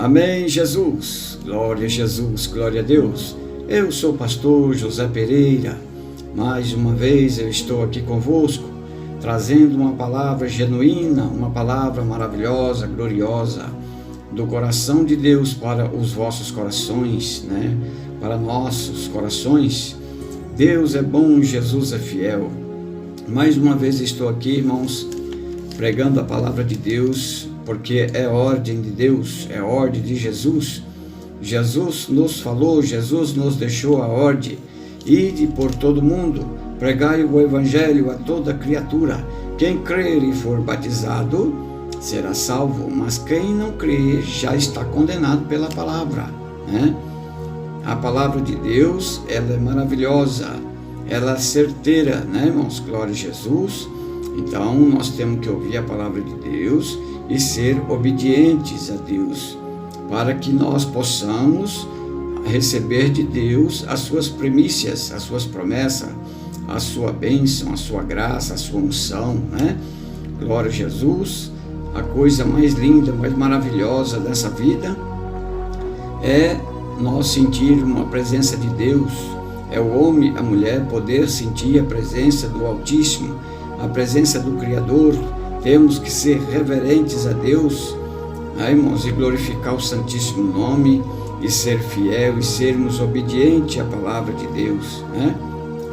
Amém, Jesus. Glória a Jesus, glória a Deus. Eu sou o pastor José Pereira. Mais uma vez eu estou aqui convosco, trazendo uma palavra genuína, uma palavra maravilhosa, gloriosa, do coração de Deus para os vossos corações, para nossos corações. Deus é bom, Jesus é fiel. Mais uma vez estou aqui, irmãos, pregando a palavra de Deus, porque é ordem de Deus, é ordem de Jesus. Jesus nos falou, Jesus nos deixou a ordem: ide por todo mundo, pregai o evangelho a toda criatura. Quem crer e for batizado será salvo, mas quem não crer já está condenado pela palavra, A palavra de Deus, ela é maravilhosa, ela é certeira, irmãos? Glória a Jesus. Então nós temos que ouvir a palavra de Deus e ser obedientes a Deus, para que nós possamos receber de Deus as suas primícias, as suas promessas, a sua bênção, a sua graça, a sua unção, Glória a Jesus. A coisa mais linda, mais maravilhosa dessa vida é nós sentir uma presença de Deus. É o homem, a mulher poder sentir a presença do Altíssimo, a presença do Criador. Temos que ser reverentes a Deus, irmãos, e glorificar o Santíssimo Nome, e ser fiel e sermos obedientes à palavra de Deus,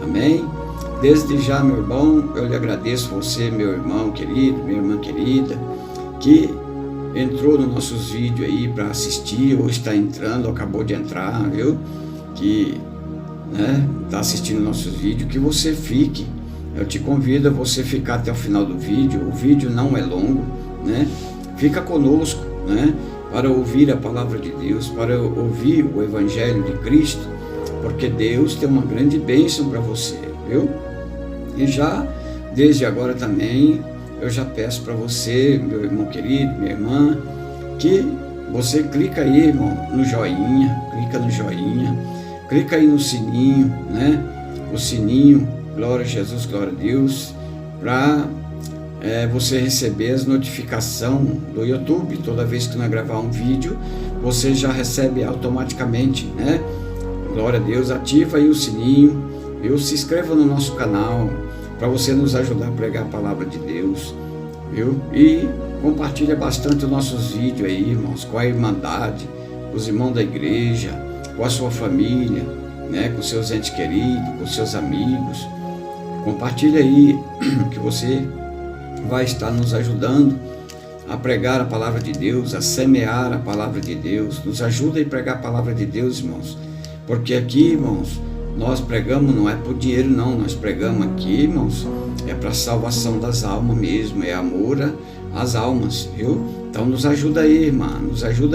Amém? Desde já, meu irmão, eu lhe agradeço você, meu irmão querido, minha irmã querida, que entrou nos nossos vídeos aí para assistir, ou está entrando, ou acabou de entrar, viu? Que está assistindo nossos vídeos, que você fique. Eu te convido a você ficar até o final do vídeo. O vídeo não é longo, Fica conosco, para ouvir a palavra de Deus, para ouvir o Evangelho de Cristo, porque Deus tem uma grande bênção para você, viu? E já, desde agora também, eu já peço para você, meu irmão querido, minha irmã, que você clica aí, irmão, no joinha, clica aí no sininho, O sininho, glória a Jesus, glória a Deus, para você receber as notificações do YouTube. Toda vez que nós gravar um vídeo, você já recebe automaticamente, Glória a Deus. Ativa aí o sininho, viu? Se inscreva no nosso canal, para você nos ajudar a pregar a palavra de Deus, viu? E compartilha bastante os nossos vídeos aí, irmãos, com a irmandade, com os irmãos da igreja, com a sua família, com seus entes queridos, com seus amigos. Compartilha aí, que você vai estar nos ajudando a pregar a palavra de Deus, a semear a palavra de Deus. Nos ajuda a pregar a palavra de Deus, irmãos, porque aqui, irmãos, nós pregamos não é por dinheiro, não. Nós pregamos aqui, irmãos, é para a salvação das almas mesmo, é amor às almas, viu? Então nos ajuda aí, irmã,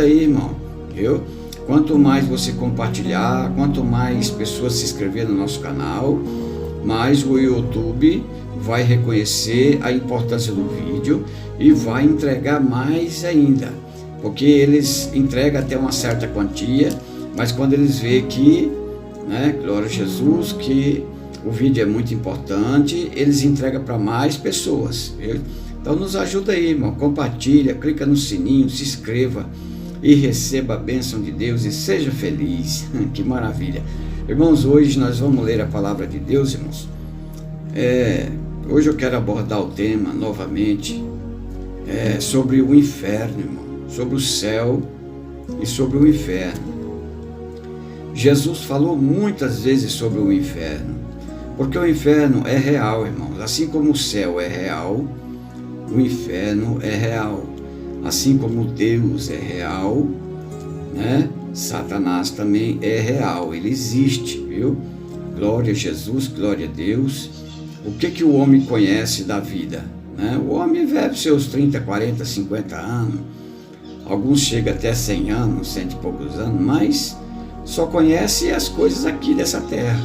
irmão, viu? Quanto mais você compartilhar, quanto mais pessoas se inscrever no nosso canal, mais o YouTube vai reconhecer a importância do vídeo e vai entregar mais ainda, porque eles entregam até uma certa quantia, mas quando eles veem que, glória a Jesus, que o vídeo é muito importante, eles entregam para mais pessoas, viu? Então nos ajuda aí, irmão, compartilha, clica no sininho, se inscreva e receba a bênção de Deus e seja feliz. Que maravilha. Irmãos, hoje nós vamos ler a palavra de Deus, irmãos. Hoje eu quero abordar o tema novamente, sobre o inferno, irmão, sobre o céu e sobre o inferno. Jesus falou muitas vezes sobre o inferno, porque o inferno é real, irmãos. Assim como o céu é real, o inferno é real. Assim como Deus é real, Satanás também é real, ele existe, viu? Glória a Jesus, glória a Deus. O que o homem conhece da vida? O homem vive seus 30, 40, 50 anos, alguns chegam até 100 anos, 100 e poucos anos, mas só conhece as coisas aqui dessa terra,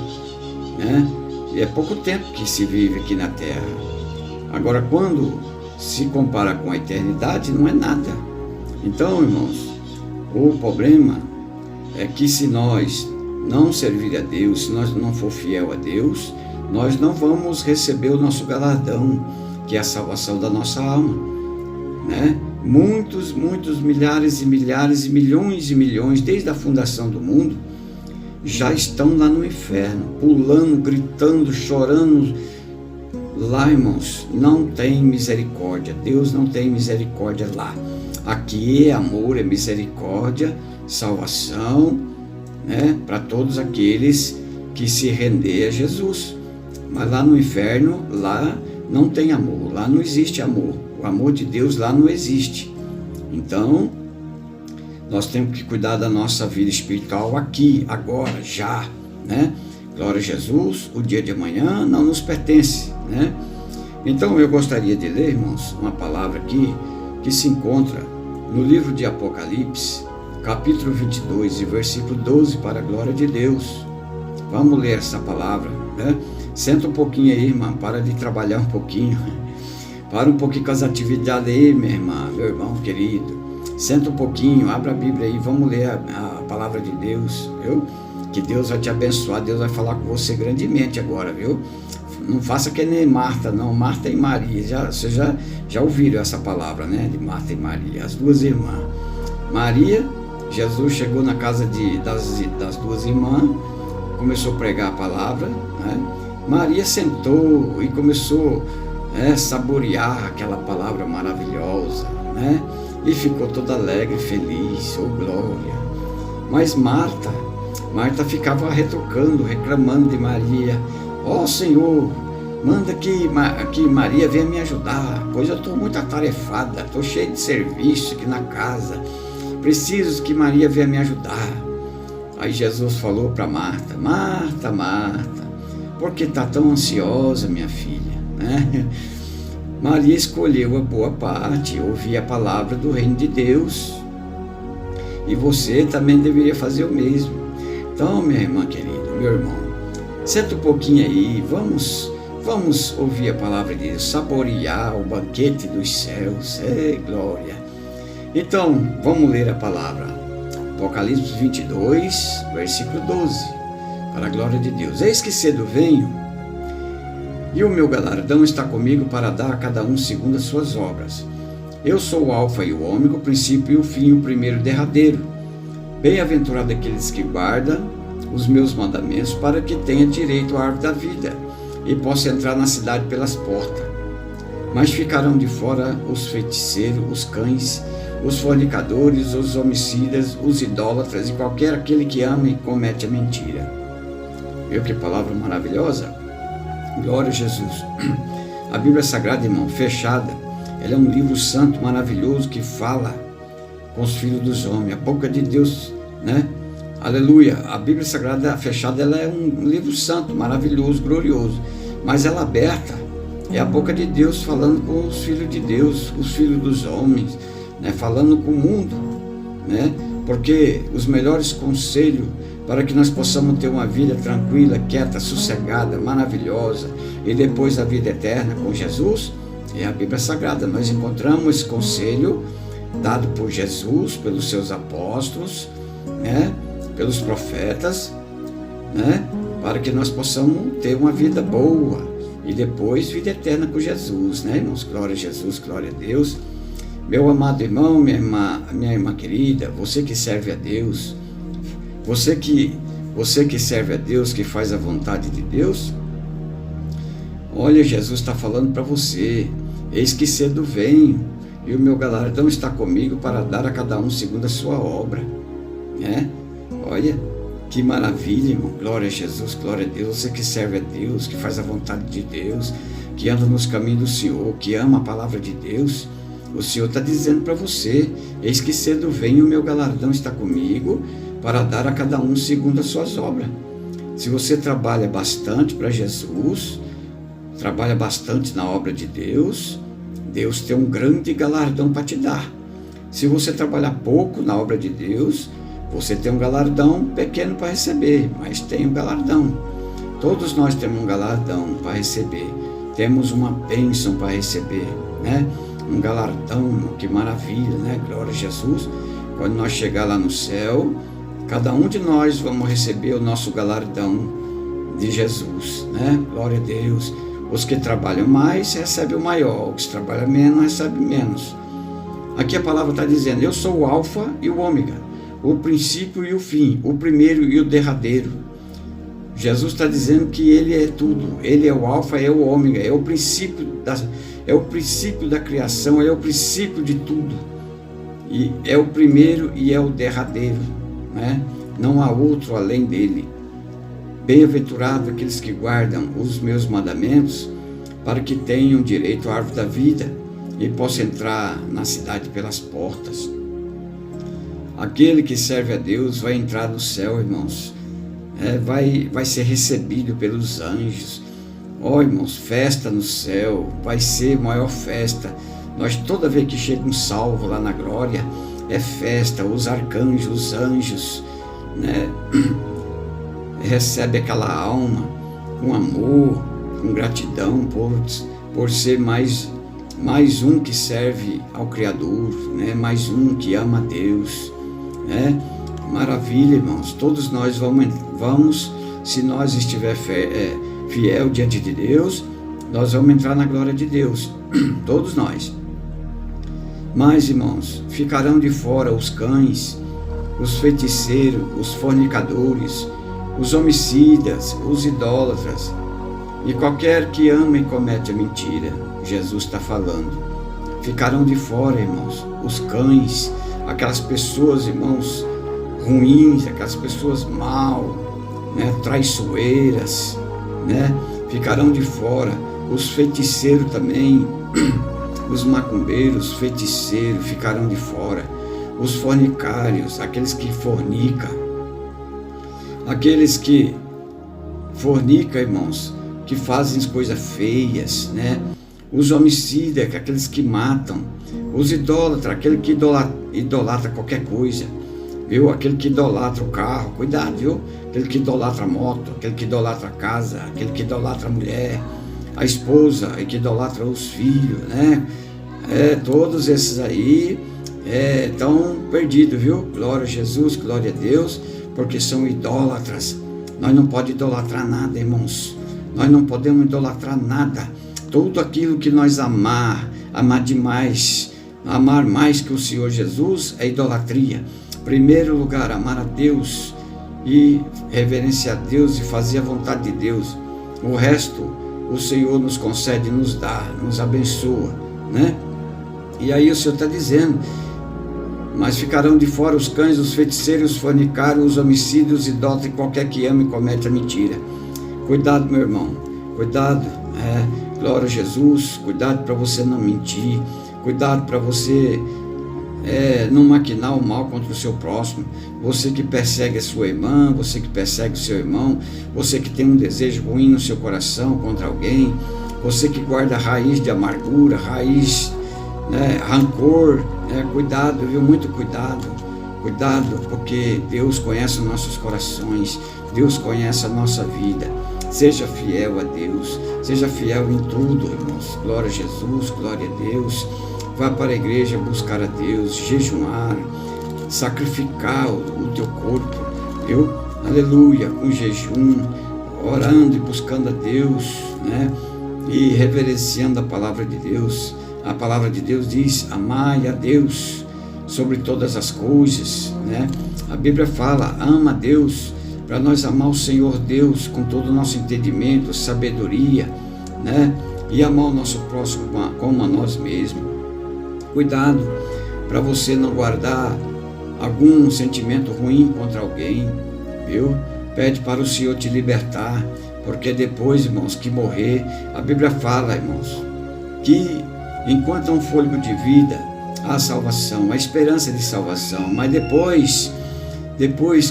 E é pouco tempo que se vive aqui na terra. Agora, quando se compara com a eternidade, não é nada. Então, irmãos, o problema é que se nós não servir a Deus, se nós não for fiel a Deus, nós não vamos receber o nosso galardão, que é a salvação da nossa alma, muitos milhares e milhares e milhões, desde a fundação do mundo, já estão lá no inferno, pulando, gritando, chorando. Lá, irmãos, não tem misericórdia. Deus não tem misericórdia lá. Aqui é amor, é misericórdia, salvação, né, para todos aqueles que se rendem a Jesus. Mas lá no inferno, lá não tem amor, lá não existe amor. O amor de Deus lá não existe. Então, nós temos que cuidar da nossa vida espiritual aqui, agora, já, né? Glória a Jesus, o dia de amanhã não nos pertence, né? Então, eu gostaria de ler, irmãos, uma palavra aqui que se encontra no livro de Apocalipse, capítulo 22, e versículo 12, para a glória de Deus. Vamos ler essa palavra, né? Senta um pouquinho aí, irmã, para de trabalhar um pouquinho. Para um pouquinho com as atividades aí, minha irmã, meu irmão querido. Senta um pouquinho, abra a Bíblia aí, vamos ler a palavra de Deus, viu? Que Deus vai te abençoar, Deus vai falar com você grandemente agora, viu? Não faça que nem Marta, não, Marta e Maria, vocês já ouviram essa palavra, né? De Marta e Maria, as duas irmãs. Maria, Jesus chegou na casa das duas irmãs, começou a pregar a palavra, né? Maria sentou e começou a saborear aquela palavra maravilhosa, né? E ficou toda alegre, feliz, oh glória. Mas Marta ficava retrucando, reclamando de Maria. Ó Senhor, manda que Maria venha me ajudar, pois eu estou muito atarefada, estou cheio de serviço aqui na casa, preciso que Maria venha me ajudar. Aí Jesus falou para Marta, Marta, por que está tão ansiosa, minha filha, né? Maria escolheu a boa parte, ouvir a palavra do reino de Deus, e você também deveria fazer o mesmo. Então, minha irmã querida, meu irmão, senta um pouquinho aí, vamos ouvir a palavra de Deus, saborear o banquete dos céus, glória. Então, vamos ler a palavra, Apocalipse 22, versículo 12, para a glória de Deus. Eis que cedo venho, e o meu galardão está comigo para dar a cada um segundo as suas obras. Eu sou o Alfa e o Ômega, o princípio e o fim, o primeiro e o derradeiro. Bem-aventurado aqueles que guardam os meus mandamentos, para que tenha direito à árvore da vida e possa entrar na cidade pelas portas. Mas ficarão de fora os feiticeiros, os cães, os fornicadores, os homicidas, os idólatras e qualquer aquele que ama e comete a mentira. Viu que palavra maravilhosa? Glória a Jesus. A Bíblia Sagrada, irmão, fechada, ela é um livro santo, maravilhoso, que fala com os filhos dos homens, a boca de Deus, né? Aleluia. A Bíblia Sagrada fechada, ela é um livro santo, maravilhoso, glorioso, mas ela aberta é a boca de Deus falando com os filhos de Deus, os filhos dos homens, né? Falando com o mundo, né? Porque os melhores conselhos para que nós possamos ter uma vida tranquila, quieta, sossegada, maravilhosa, e depois a vida eterna com Jesus, é a Bíblia Sagrada. Nós encontramos esse conselho dado por Jesus, pelos seus apóstolos, né, pelos profetas, né, para que nós possamos ter uma vida boa, e depois vida eterna com Jesus, né, irmãos? Glória a Jesus, glória a Deus. Meu amado irmão, minha irmã querida, você que serve a Deus, você que serve a Deus, que faz a vontade de Deus, olha, Jesus está falando para você, eis que cedo venho, e o meu galardão está comigo para dar a cada um segundo a sua obra, né? Olha, que maravilha, irmão, glória a Jesus, glória a Deus, você que serve a Deus, que faz a vontade de Deus, que anda nos caminhos do Senhor, que ama a palavra de Deus, o Senhor está dizendo para você, eis que cedo venho, o meu galardão está comigo, para dar a cada um segundo as suas obras. Se você trabalha bastante para Jesus, trabalha bastante na obra de Deus, Deus tem um grande galardão para te dar. Se você trabalhar pouco na obra de Deus, você tem um galardão pequeno para receber, mas tem um galardão. Todos nós temos um galardão para receber, temos uma bênção para receber, né? Um galardão, que maravilha, né? Glória a Jesus. Quando nós chegar lá no céu, cada um de nós vamos receber o nosso galardão de Jesus, né? Glória a Deus. Os que trabalham mais recebem o maior, os que trabalham menos recebem menos. Aqui a palavra está dizendo, eu sou o alfa e o ômega, o princípio e o fim, o primeiro e o derradeiro. Jesus está dizendo que ele é tudo, ele é o alfa, é o ômega, é o princípio da criação, é o princípio de tudo. E é o primeiro e é o derradeiro, né? Não há outro além dele. Bem-aventurado aqueles que guardam os meus mandamentos, para que tenham direito à árvore da vida e possam entrar na cidade pelas portas. Aquele que serve a Deus vai entrar no céu, irmãos. Vai ser recebido pelos anjos. Irmãos, festa no céu, vai ser maior festa. Toda vez que chega um salvo lá na glória, é festa. Os arcanjos, os anjos, né, recebe aquela alma com amor, com gratidão por ser mais um que serve ao Criador, né, mais um que ama a Deus, né? Maravilha, irmãos. Todos nós vamos, se nós estiver fiel diante de Deus, nós vamos entrar na glória de Deus, todos nós. Mas, irmãos, ficarão de fora os cães, os feiticeiros, os fornicadores, os homicidas, os idólatras e qualquer que ama e comete a mentira. Jesus está falando. Ficarão de fora, irmãos, os cães, aquelas pessoas, irmãos, ruins, aquelas pessoas mal, né, traiçoeiras, né, ficarão de fora. Os feiticeiros também, os macumbeiros, feiticeiros ficarão de fora. Os fornicários, aqueles que fornicam, irmãos, que fazem coisas feias, né? Os homicidas, aqueles que matam. Os idólatras, aquele que idolatra qualquer coisa, viu? Aquele que idolatra o carro, cuidado, viu? Aquele que idolatra a moto, aquele que idolatra a casa, aquele que idolatra a mulher, a esposa, e que idolatra os filhos, né? Todos esses aí estão perdidos, viu? Glória a Jesus, glória a Deus, porque são idólatras. Nós não podemos idolatrar nada, irmãos. Nós não podemos idolatrar nada. Tudo aquilo que nós amar demais, amar mais que o Senhor Jesus, é idolatria. Em primeiro lugar, amar a Deus e reverenciar a Deus e fazer a vontade de Deus. O resto, o Senhor nos concede, nos dá, nos abençoa, né? E aí o Senhor está dizendo, mas ficarão de fora os cães, os feiticeiros, os fornicários, os homicídios, os idólatras e qualquer que ama e comete a mentira. Cuidado, meu irmão, cuidado, glória a Jesus, cuidado para você não mentir, cuidado para você não maquinar o mal contra o seu próximo. Você que persegue a sua irmã, você que persegue o seu irmão, você que tem um desejo ruim no seu coração contra alguém, você que guarda raiz de amargura, raiz, rancor, cuidado, viu? Muito cuidado, porque Deus conhece os nossos corações, Deus conhece a nossa vida. Seja fiel a Deus, seja fiel em tudo, irmãos. Glória a Jesus, glória a Deus. Vá para a igreja buscar a Deus, jejuar, sacrificar o teu corpo, viu? Aleluia, com jejum, orando e buscando a Deus, né? E reverenciando a palavra de Deus. A palavra de Deus diz, amai a Deus sobre todas as coisas, né? A Bíblia fala, ama a Deus, para nós amar o Senhor Deus com todo o nosso entendimento, sabedoria, né? E amar o nosso próximo como a nós mesmos. Cuidado para você não guardar algum sentimento ruim contra alguém, viu? Pede para o Senhor te libertar, porque depois, irmãos, que morrer, a Bíblia fala, irmãos, que enquanto há um fôlego de vida, há salvação, há esperança de salvação, mas depois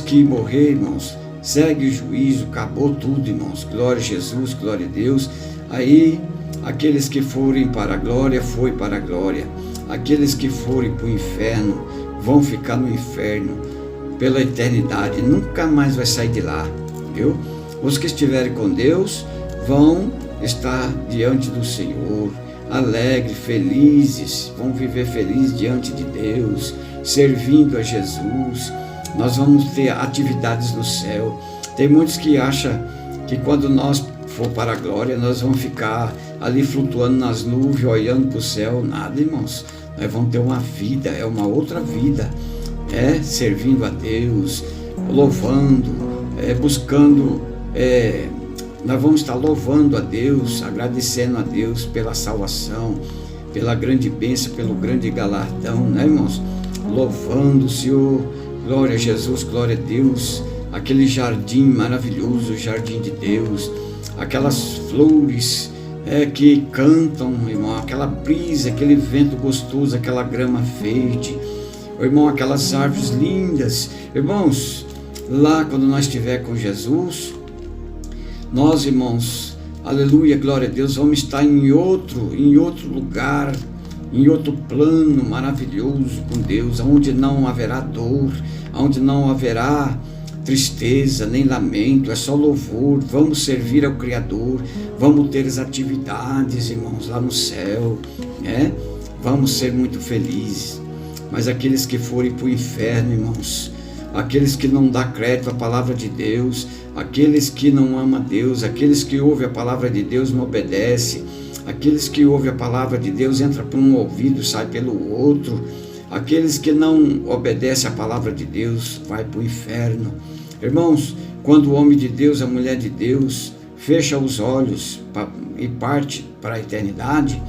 que morrer, irmãos, segue o juízo, acabou tudo, irmãos. Glória a Jesus, glória a Deus. Aí, aqueles que forem para a glória, foi para a glória. Aqueles que forem para o inferno, vão ficar no inferno pela eternidade, nunca mais vai sair de lá, viu? Os que estiverem com Deus vão estar diante do Senhor, alegres, felizes, vão viver felizes diante de Deus, servindo a Jesus. Nós vamos ter atividades no céu. Tem muitos que acham que quando nós for para a glória, nós vamos ficar ali flutuando nas nuvens, olhando para o céu. Nada, irmãos. nós vamos ter uma vida, é uma outra vida, servindo a Deus, louvando, buscando, nós vamos estar louvando a Deus, agradecendo a Deus pela salvação, pela grande bênção, pelo grande galardão, né, irmãos? Louvando o Senhor, glória a Jesus, glória a Deus, aquele jardim maravilhoso, o jardim de Deus, aquelas flores que cantam, irmão, aquela brisa, aquele vento gostoso, aquela grama verde, irmão, aquelas árvores lindas, irmãos, lá quando nós estiver com Jesus, nós, irmãos, aleluia, glória a Deus, vamos estar em outro lugar, em outro plano maravilhoso com Deus, onde não haverá dor, onde não haverá tristeza, nem lamento, é só louvor. Vamos servir ao Criador, vamos ter as atividades, irmãos, lá no céu, vamos ser muito felizes. Mas aqueles que forem para o inferno, irmãos, aqueles que não dão crédito à palavra de Deus, aqueles que não amam a Deus, aqueles que ouvem a palavra de Deus não obedecem, aqueles que ouvem a palavra de Deus entram por um ouvido e sai pelo outro, aqueles que não obedecem a palavra de Deus vai para o inferno. Irmãos, quando o homem de Deus, a mulher de Deus, fecha os olhos e parte para a eternidade,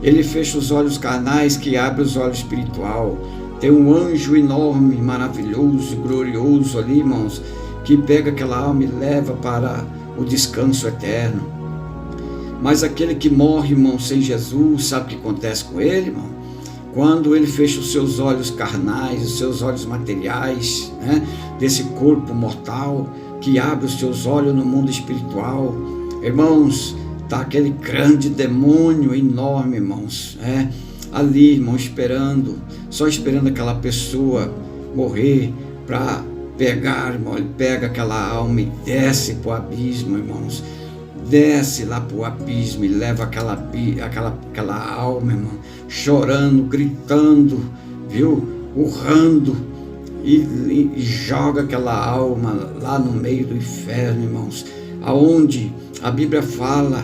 ele fecha os olhos carnais, que abre os olhos espiritual. Tem um anjo enorme, maravilhoso, glorioso ali, irmãos, que pega aquela alma e leva para o descanso eterno. Mas aquele que morre, irmão, sem Jesus, sabe o que acontece com ele, irmão? Quando ele fecha os seus olhos carnais, os seus olhos materiais, desse corpo mortal, que abre os seus olhos no mundo espiritual, irmãos, está aquele grande demônio enorme, irmãos, ali, irmão, só esperando aquela pessoa morrer para pegar, irmão. Ele pega aquela alma e desce para o abismo, irmãos. Desce lá para o abismo e leva aquela alma, irmão, chorando, gritando, viu? Urrando, e joga aquela alma lá no meio do inferno, irmãos, aonde a Bíblia fala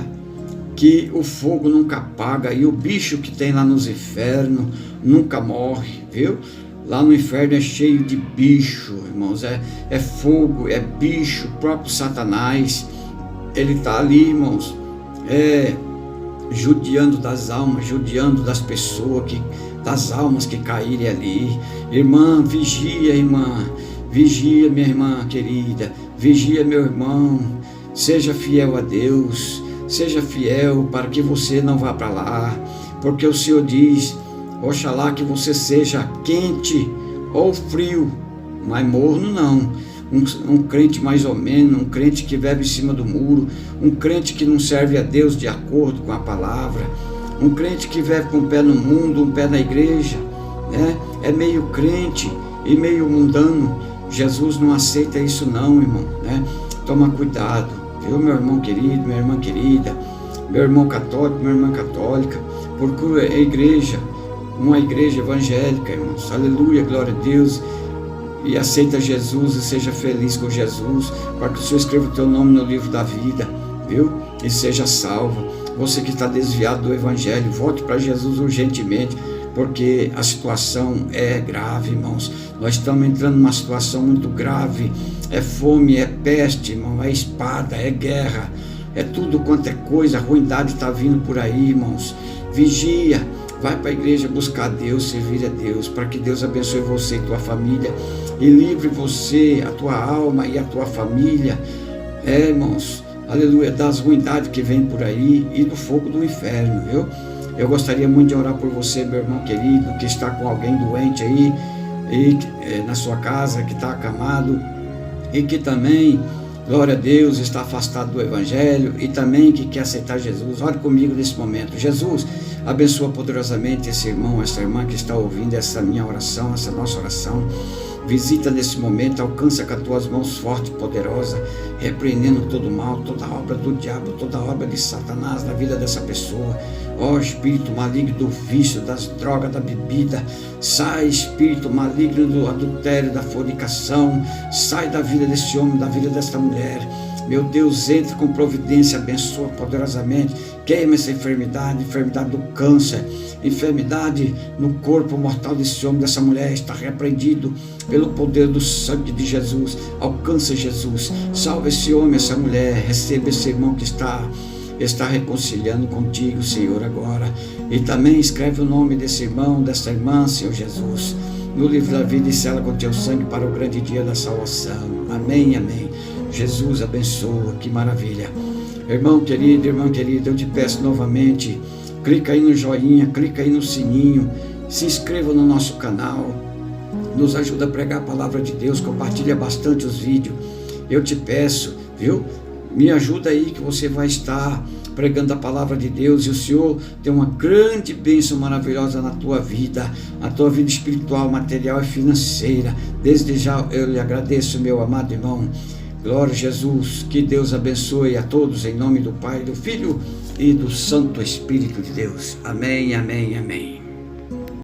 que o fogo nunca apaga e o bicho que tem lá nos infernos nunca morre, viu? Lá no inferno é cheio de bicho, irmãos, é fogo, é bicho, o próprio Satanás, ele está ali, irmãos, judiando das almas, judiando das pessoas, das almas que caírem ali. Irmã, vigia, minha irmã querida, vigia, meu irmão, seja fiel a Deus, seja fiel para que você não vá para lá, porque o Senhor diz, oxalá que você seja quente ou frio, mas morno não. Um crente mais ou menos, um crente que vive em cima do muro, um crente que não serve a Deus de acordo com a palavra, um crente que vive com um pé no mundo, um pé na igreja, é meio crente e meio mundano. Jesus não aceita isso não, irmão, Toma cuidado, viu, meu irmão querido, minha irmã querida, meu irmão católico, minha irmã católica, procura a igreja, uma igreja evangélica, irmãos, aleluia, glória a Deus, e aceita Jesus e seja feliz com Jesus, para que o Senhor escreva o teu nome no livro da vida, viu? E seja salvo. Você que está desviado do Evangelho, volte para Jesus urgentemente, porque a situação é grave, irmãos. Nós estamos entrando numa situação muito grave, é fome, é peste, irmão, é espada, é guerra, é tudo quanto é coisa, a ruindade está vindo por aí, irmãos. Vigia. Vai para a igreja buscar a Deus, servir a Deus, para que Deus abençoe você e tua família e livre você, a tua alma e a tua família, irmãos, aleluia, das ruindades que vem por aí e do fogo do inferno, viu? Eu gostaria muito de orar por você, meu irmão querido, que está com alguém doente aí, na sua casa, que está acamado e que também, glória a Deus, está afastado do Evangelho e também que quer aceitar Jesus. Ore comigo nesse momento. Jesus, abençoa poderosamente esse irmão, essa irmã que está ouvindo essa minha oração, essa nossa oração. Visita nesse momento, alcança com as tuas mãos fortes e poderosas, repreendendo todo mal, toda obra do diabo, toda obra de Satanás na vida dessa pessoa. Ó espírito maligno do vício, das drogas, da bebida, sai espírito maligno do adultério, da fornicação, sai da vida desse homem, da vida desta mulher. Meu Deus, entre com providência, abençoa poderosamente, queima essa enfermidade do câncer, enfermidade no corpo mortal desse homem, dessa mulher, está repreendido pelo poder do sangue de Jesus. Alcança Jesus, salva esse homem, essa mulher, receba esse irmão que está reconciliando contigo, Senhor, agora. E também escreve o nome desse irmão, dessa irmã, Senhor Jesus, no livro da vida e sela com teu sangue para o grande dia da salvação. Amém, amém. Jesus abençoa, que maravilha. Irmão querido, irmã querida, eu te peço novamente, clica aí no joinha, clica aí no sininho, se inscreva no nosso canal, nos ajuda a pregar a palavra de Deus, compartilha bastante os vídeos. Eu te peço, viu? Me ajuda aí que você vai estar pregando a palavra de Deus e o Senhor tem uma grande bênção maravilhosa na tua vida espiritual, material e financeira. Desde já eu lhe agradeço, meu amado irmão. Glória a Jesus, que Deus abençoe a todos em nome do Pai, do Filho e do Santo Espírito de Deus. Amém, amém, amém.